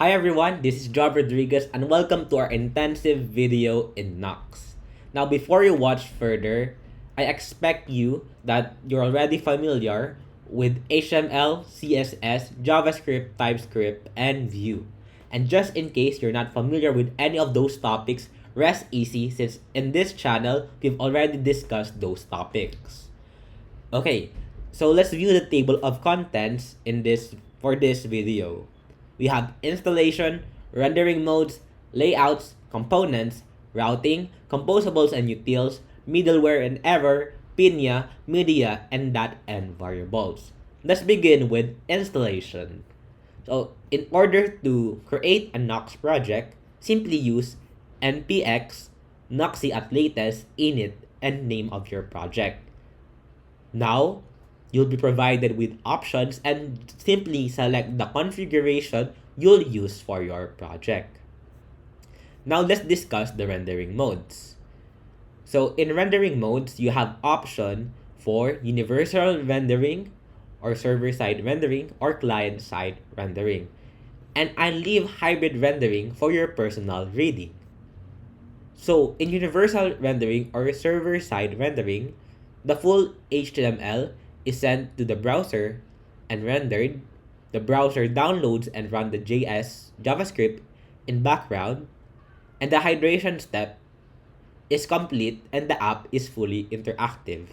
Hi everyone, this is Job Rodriguez and welcome to our intensive video in Knox. Now before you watch further, I expect you that you're already familiar with HTML, CSS, JavaScript, TypeScript, and Vue. And just in case you're not familiar with any of those topics, rest easy since in this channel, we've already discussed those topics. Okay, so let's view the table of contents in this for this video. We have installation, rendering modes, layouts, components, routing, composables and utils, middleware and error, pinya, media, and .env variables. Let's begin with installation. So, in order to create a Knox project, simply use npx noxy at latest init and name of your project. Now, you'll be provided with options and simply select the configuration you'll use for your project. Now, let's discuss the rendering modes. So, in rendering modes, you have option for universal rendering or server-side rendering or client-side rendering. And I leave hybrid rendering for your personal reading. So, in universal rendering or server-side rendering, the full HTML is sent to the browser and rendered. The browser downloads and runs the JavaScript in background, and the hydration step is complete and the app is fully interactive.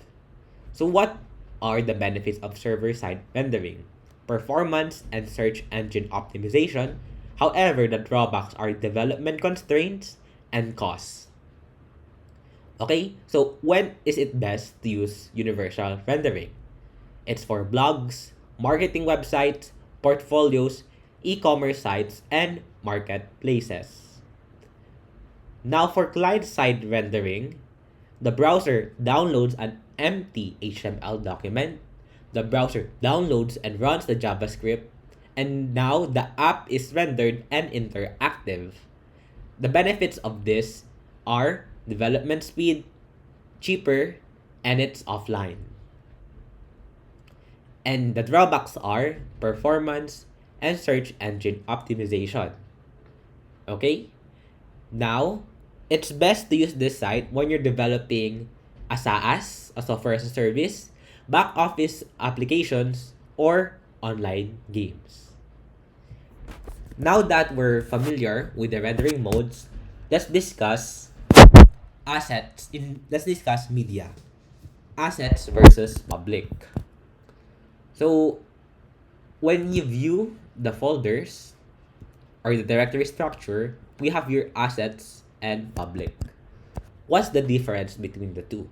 So what are the benefits of server-side rendering? Performance and search engine optimization. However, the drawbacks are development constraints and costs. Okay, so when is it best to use universal rendering? It's for blogs, marketing websites, portfolios, e-commerce sites, and marketplaces. Now for client-side rendering, the browser downloads an empty HTML document, the browser downloads and runs the JavaScript, and now the app is rendered and interactive. The benefits of this are development speed, cheaper, and it's offline. And the drawbacks are performance and search engine optimization. Okay? Now, it's best to use this site when you're developing a SaaS, a software as a service, back office applications, or online games. Now that we're familiar with the rendering modes, let's discuss let's discuss media. Assets versus public. So, when you view the folders or the directory structure, we have your assets and public. What's the difference between the two?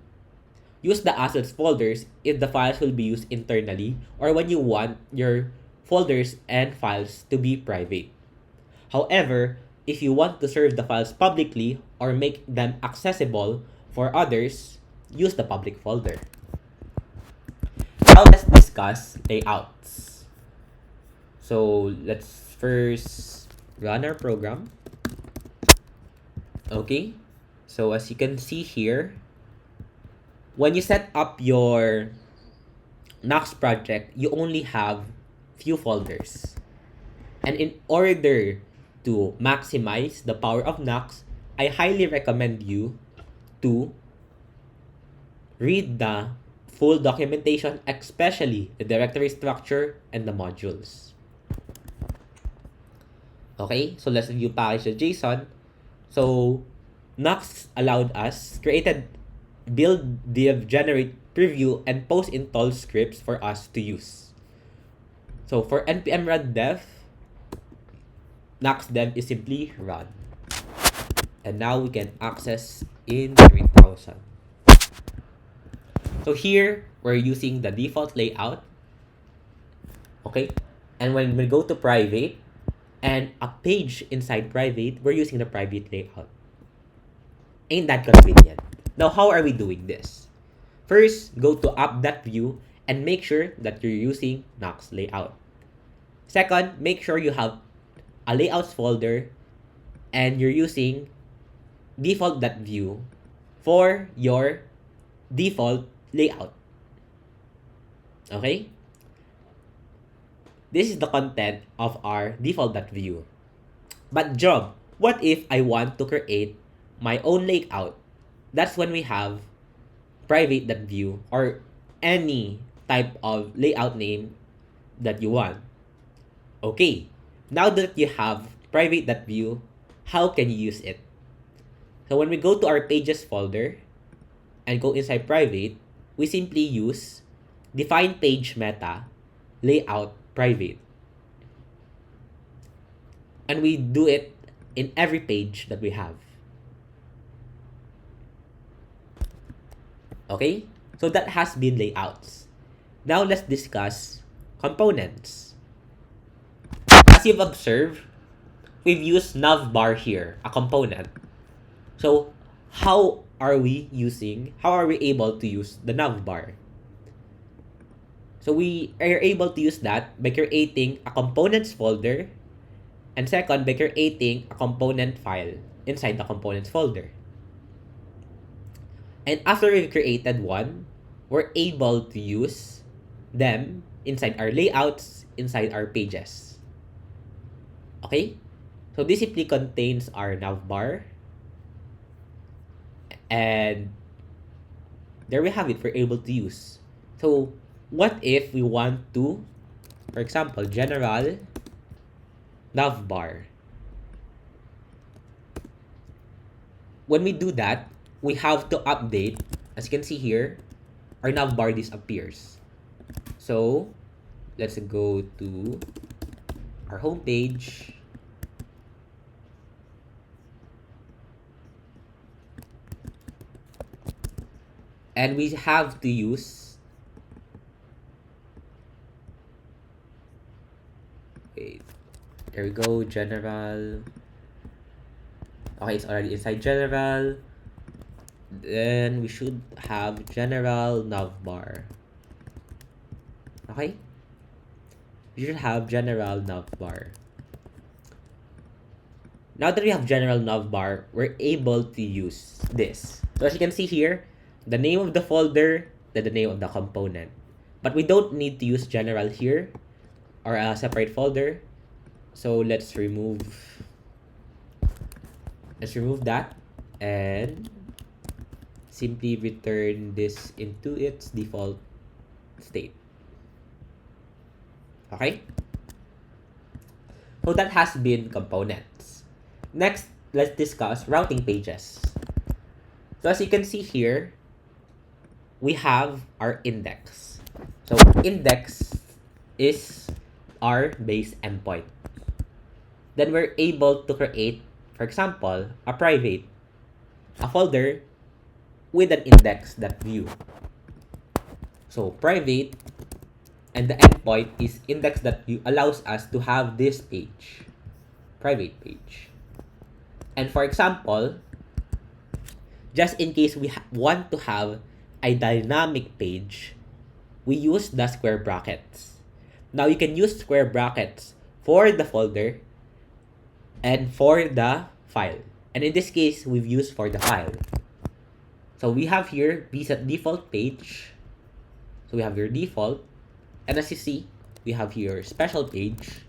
Use the assets folders if the files will be used internally or when you want your folders and files to be private. However, if you want to serve the files publicly or make them accessible for others, use the public folder. Now let's discuss layouts. So let's first run our program. Okay, so as you can see here, when you set up your Knox project, you only have few folders. And in order to maximize the power of Knox, I highly recommend you to read the full documentation, especially the directory structure and the modules. Okay, so let's view package.json. So Knox allowed us, created, build, div, generate, preview, and post install scripts for us to use. So for npm run dev, Knox dev is simply run. And now we can access in 3000. So here, we're using the default layout. Okay? And when we go to private, and a page inside private, we're using the private layout. Ain't that convenient? Now, how are we doing this? First, go to app.view and make sure that you're using Knox layout. Second, make sure you have a layouts folder and you're using default.view for your default layout. Okay? This is the content of our default.view. But Job, what if I want to create my own layout? That's when we have private.view or any type of layout name that you want. Okay, now that you have private.view, how can you use it? So when we go to our pages folder and go inside private, we simply use define page meta layout private. And we do it in every page that we have. Okay? So that has been layouts. Now let's discuss components. As you've observed, we've used navbar here, a component. So how are we able to use the navbar? So we are able to use that by creating a components folder, and second, by creating a component file inside the components folder. And after we've created one, we're able to use them inside our layouts, inside our pages. Okay? So this simply contains our navbar. And there we have it, we're able to use. So what if we want to, for example, general navbar. When we do that, we have to update. As you can see here, our navbar disappears. So let's go to our home page. And we have to use, wait, there we go, general. Okay, it's already inside general. Then we should have general navbar. Okay? We should have general navbar. Now that we have general navbar, we're able to use this. So as you can see here, the name of the folder, then the name of the component. But we don't need to use general here or a separate folder. So let's remove that and simply return this into its default state. Okay? So that has been components. Next, let's discuss routing pages. So as you can see here, we have our index. So index is our base endpoint. Then we're able to create, for example, a folder with an index.view. So private and the endpoint is index.view allows us to have this page, private page. And for example, just in case we want to have a dynamic page, we use the square brackets. Now you can use square brackets for the folder and for the file. And in this case, we've used for the file. So we have here default page. So we have your default. And as you see, we have here special page.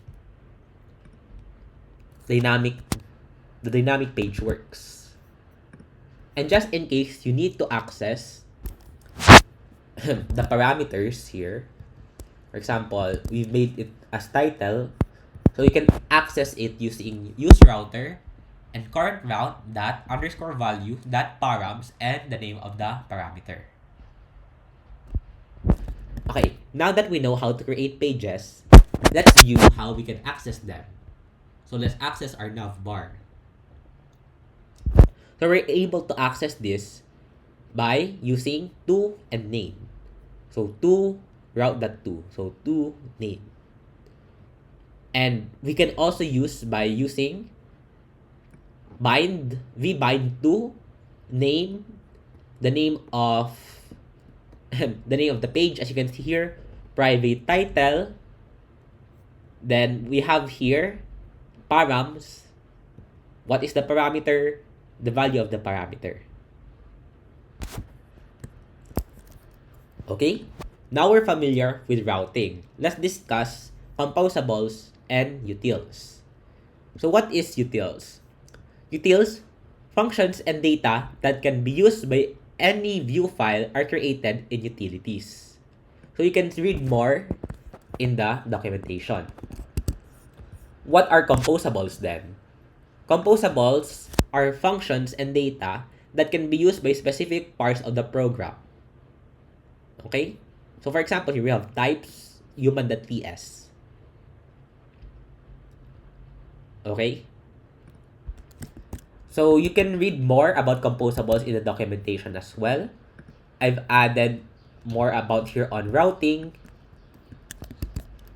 The dynamic page works. And just in case you need to access the parameters here, for example, we've made it as title, so you can access it using useRouter and current route that underscore value that params and the name of the parameter. Okay, now that we know how to create pages, let's view how we can access them. So let's access our navbar. So we're able to access this by using to and name. So to route.to. So to name. And we can also use by using vbind to name, the name of the name of the page. As you can see here, private title. Then we have here params. What is the parameter? The value of the parameter. Okay, now we're familiar with routing. Let's discuss composables and utils. So what is utils? Utils, functions and data that can be used by any view file are created in utilities. So you can read more in the documentation. What are composables then? Composables are functions and data that can be used by specific parts of the program. Okay? So for example, here we have types human.ts. Okay? So you can read more about composables in the documentation as well. I've added more about here on routing.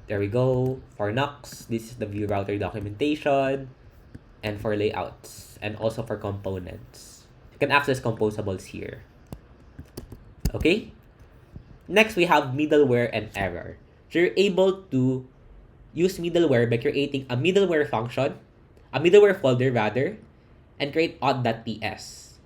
There we go. For Nux, this is the view router documentation. And for layouts. And also for components. You can access composables here. Okay? Next, we have middleware and error. So you're able to use middleware by creating a middleware function, a middleware folder rather, and create auth.ts.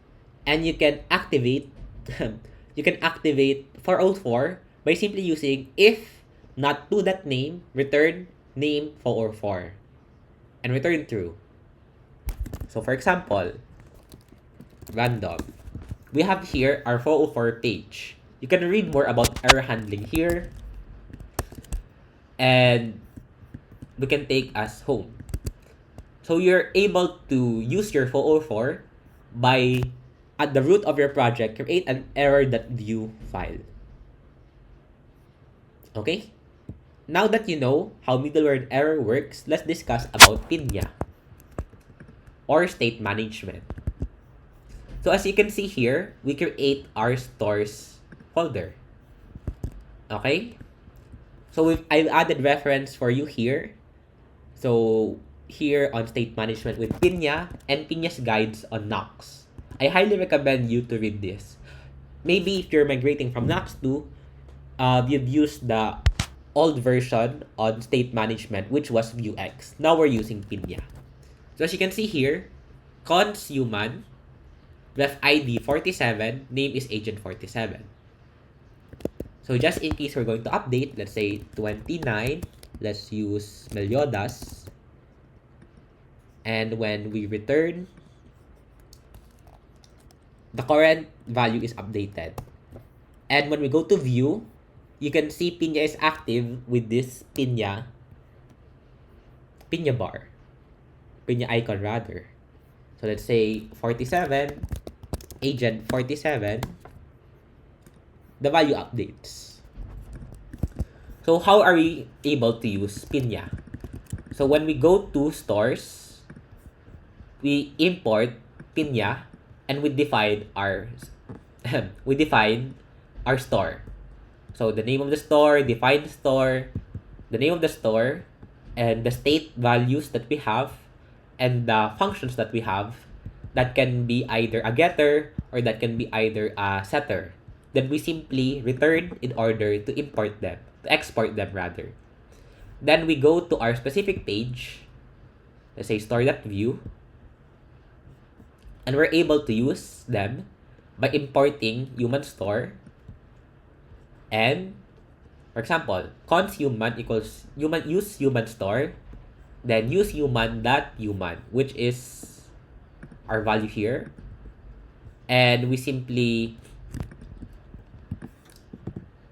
And you can activate 404 by simply using if not to.name, return name 404 and return true. So for example, random. We have here our 404 page. You can read more about error handling here. And we can take as home. So you're able to use your 404 by, at the root of your project, create an error.view file. Okay? Now that you know how middleware and error works, let's discuss about Pinya or state management. So as you can see here, we create our stores folder. Okay? So I've added reference for you here. So here on state management with Pinya and Pinya's guides on Knox. I highly recommend you to read this. Maybe if you're migrating from Knox to, you've used the old version on state management, which was Vuex. Now we're using Pinya. So as you can see here, cons human, ref ID 47, name is agent 47. So just in case we're going to update, let's say 29, let's use Meliodas. And when we return, the current value is updated. And when we go to view, you can see Pinya is active with this Pinya bar. Pinya icon rather. So let's say 47, agent 47, the value updates. So how are we able to use Pinya? So when we go to stores, we import Pinya and we define our store. So the name of the store, define the store, the name of the store, and the state values that we have, and the functions that we have that can be either a getter or that can be either a setter. Then we simply return in order to import them, to export them rather. Then we go to our specific page, let's say store.view, and we're able to use them by importing human store. And for example, cons human equals human use human store, then use human.human, which is our value here. And we simply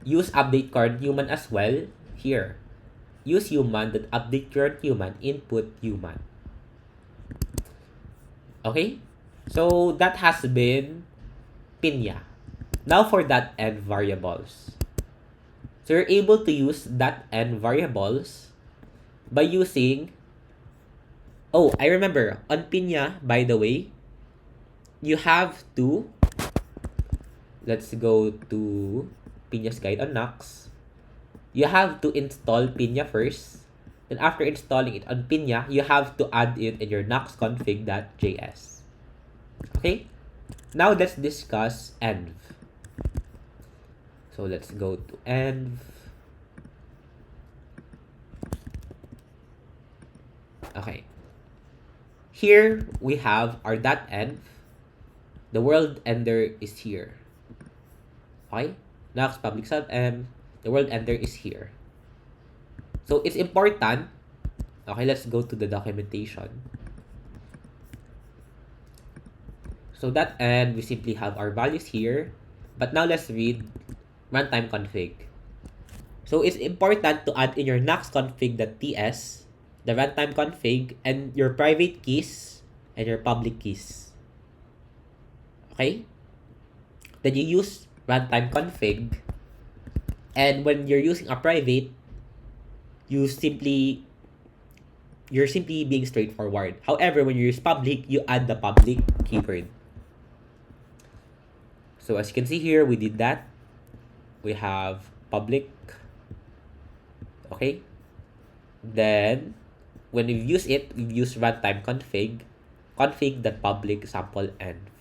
use update current human as well here. Use human that update current human input human. Okay? So that has been Pinya. Now for .n variables. So you're able to use .n variables by using, oh, I remember, on Pinya, by the way, you have to, let's go to Pinya's guide on Knox. You have to install Pinya first. Then after installing it on Pinya, you have to add it in your knoxconfig.js. Okay? Now let's discuss env. So let's go to env. Okay. Here we have our .env. The world ender is here. Okay? Knox public sub m. The world ender is here. So it's important Okay, let's go to the documentation. So that end, we simply have our values here. But now let's read runtime config. So it's important to add in your nuxconfig.ts, the runtime config, and your private keys and your public keys. Okay? Then you use runtime config, and when you're using a private, you're simply being straightforward. However, when you use public, you add the public keyword. So as you can see here, we did that. We have public. Okay? Then, when we use it, we use runtime config the public sample env.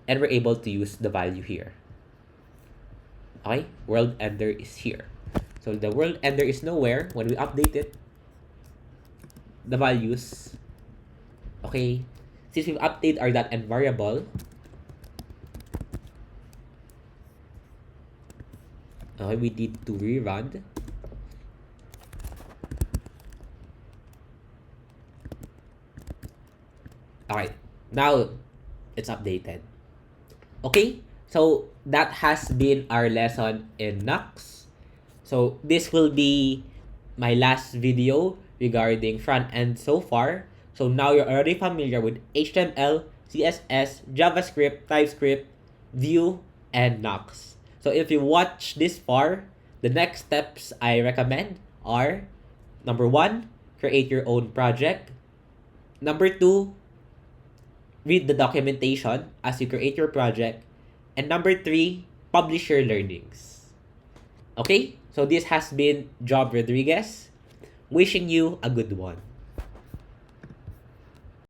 And we're able to use the value here. Okay? World ender is here. So the world ender is nowhere. When we update it, the values, okay, since we've updated our .env variable, okay, we need to rerun. Alright, now it's updated. Okay, so that has been our lesson in Nux. So this will be my last video regarding front end so far. So now you're already familiar with HTML, CSS, JavaScript, TypeScript, Vue, and Nux. So if you watch this far, the next steps I recommend are: number 1, create your own project. Number 2, read the documentation as you create your project. And number 3, publish your learnings. Okay? So this has been Job Rodriguez, wishing you a good one.